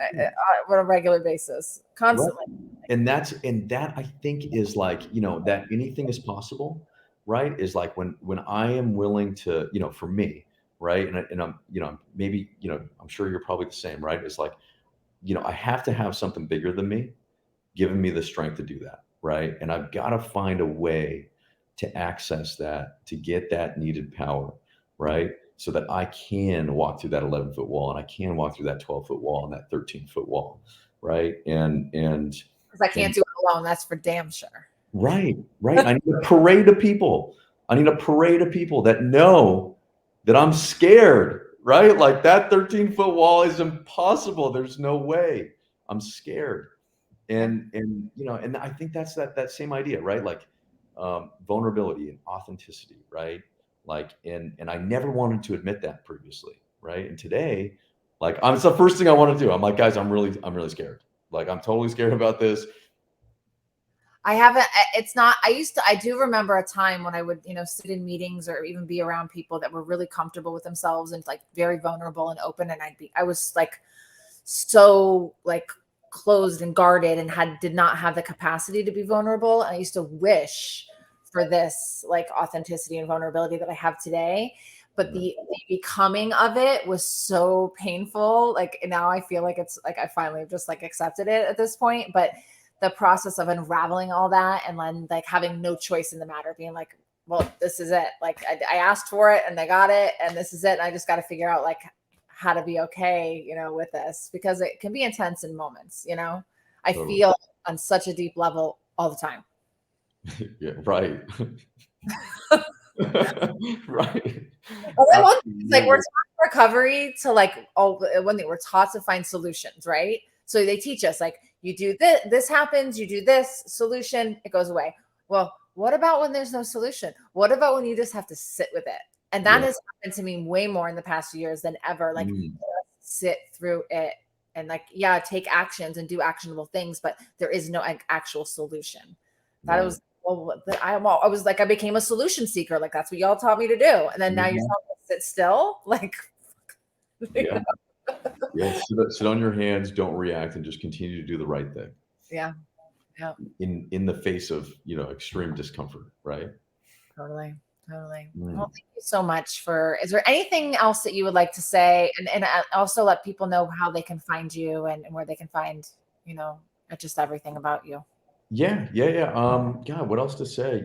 a regular basis,
right.
constantly.
And that I think is like, that anything is possible, right? Is like when I am willing to, for me, right? And I'm, maybe, I'm sure you're probably the same, right? It's like, I have to have something bigger than me giving me the strength to do that, right? And I've got to find a way to access that, to get that needed power, right? So that I can walk through that 11-foot wall, and I can walk through that 12-foot wall and that 13-foot wall, right?
Because I can't
And
do it alone. That's for damn sure.
right, right. I need a parade of people. I need a parade of people that know that I'm scared, right? Like that 13-foot wall is impossible. There's no way. I'm scared.
Yeah.
And I think that's that same idea, right? Like vulnerability and authenticity, right? Like and I never wanted to admit that previously, right? And today, like it's the first thing I want to do. I'm like, guys, I'm really scared. Like I'm totally scared about this.
I haven't, it's not, I do remember a time when I would, sit in meetings or even be around people that were really comfortable with themselves and like very vulnerable and open. And I was like, so like closed and guarded and did not have the capacity to be vulnerable. And I used to wish for this like authenticity and vulnerability that I have today. But the becoming of it was so painful. Like now I feel like it's like I finally just like accepted it at this point. But the process of unraveling all that and then like having no choice in the matter, being like, well, this is it. Like I asked for it and I got it, and this is it. And I just got to figure out like how to be okay, with this, because it can be intense in moments, I
Totally.
feel on such a deep level all the time.
Yeah, right. Right.
It's like we're
Absolutely.
taught recovery to like, when they were taught to find solutions, right? So they teach us like, you do this happens, you do this solution, it goes away. Well, what about when there's no solution? What about when you just have to sit with it? And that
Yeah.
has happened to me way more in the past few years than ever. Like
Mm,
sit through it and like, yeah, take actions and do actionable things, but there is no actual solution. That
right.
was well, I was like, I became a solution seeker. Like that's what y'all taught me to do. And then now you're telling me to sit still. Like,
Yeah. Yeah. Sit on your hands, don't react, and just continue to do the right thing.
Yeah. Yeah.
In the face of, extreme discomfort, right?
Totally. Totally.
Mm.
Well, thank you so much is there anything else that you would like to say? And also let people know how they can find you and where they can find, just everything about you.
Yeah. God, what else to say?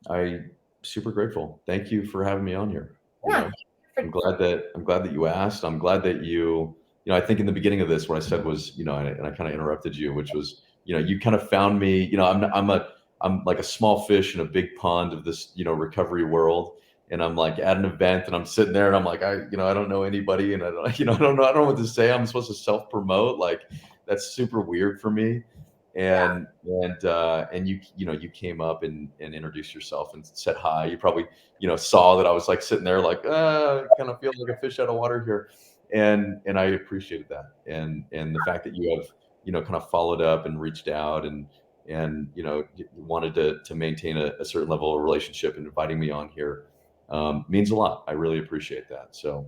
I super grateful. Thank you for having me on here.
Yeah.
I'm glad that you asked. I'm glad that I think in the beginning of this, what I said was, and I kind of interrupted you, which was, you kind of found me, I'm like a small fish in a big pond of this, recovery world. And I'm like at an event and I'm sitting there and I'm like, I don't know anybody. And I don't, I don't know what to say. I'm supposed to self promote. Like that's super weird for me. And you came up and introduced yourself and said hi. You probably saw that I was like sitting there like kind of feel like a fish out of water here, and I appreciated that, and the fact that you have kind of followed up and reached out and wanted to maintain a certain level of relationship and inviting me on here means a lot. I really appreciate that. So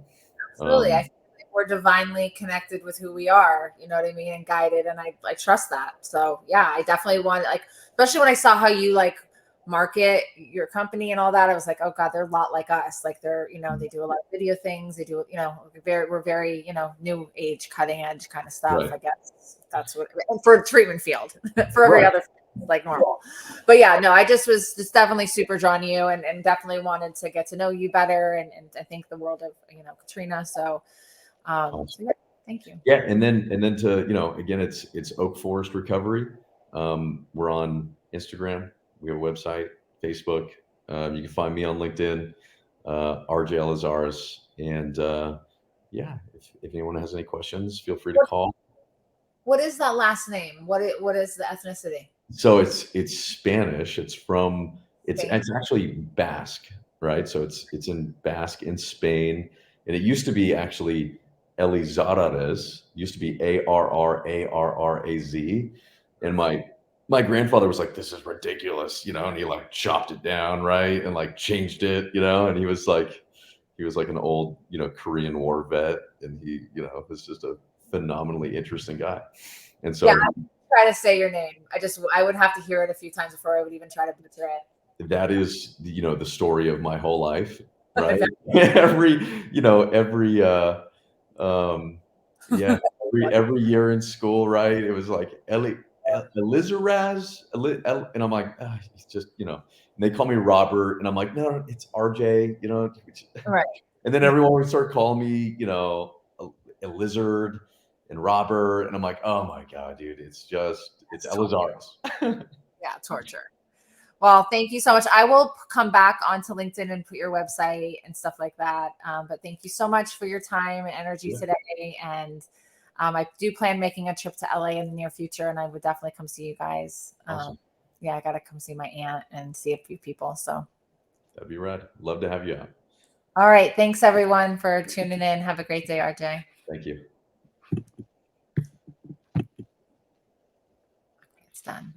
Absolutely. I feel like we're divinely connected with who we are, you know what I mean, and guided. And I trust that. So yeah, I definitely want like, especially when I saw how you like market your company and all that, I was like, oh God, they're a lot like us. Like they're, they do a lot of video things. They do, we're very, new age, cutting edge kind of stuff.
right.
I guess that's what, and for treatment field, for every
Right.
other like normal. But yeah, no, I just was just definitely super drawn to you and definitely wanted to get to know you better and I think the world of Katrina. So
Awesome.
so yeah, thank you.
Yeah, and then to again, it's Oak Forest Recovery. We're on Instagram. We have a website, Facebook. You can find me on LinkedIn, RJ Elizarraz. And yeah, if anyone has any questions, feel free to call.
What is that last name? What is the ethnicity?
So it's Spanish. It's
Spain.
it's actually Basque, right? So it's in Basque in Spain, and it used to be actually Elizarraz. Used to be Arrarraz, and my grandfather was like, "This is ridiculous," and he like chopped it down, right, and like changed it, and he was like an old Korean War vet, and he was just a phenomenally interesting guy, and so.
Yeah, try to say your name. I would have to hear it a few times before I would even try to butcher it.
That is the story of my whole life, right? every yeah, every year in school, right? It was like Elizarraz, and I'm like, it's just and they call me Robert, and I'm like, no, it's RJ,
Right.
and then everyone would start calling me Elizard and Robert, and I'm like, oh my god, dude, it's Elizarraz.
Yeah, torture. Well, thank you so much. I will come back onto LinkedIn and put your website and stuff like that. But thank you so much for your time and energy today. And I do plan making a trip to LA in the near future, and I would definitely come see you guys.
Awesome.
Yeah, I got to come see my aunt and see a few people. So
that'd be rad. Love to have you out.
All right. Thanks, everyone, for tuning in. Have a great day, RJ.
Thank you.
It's done.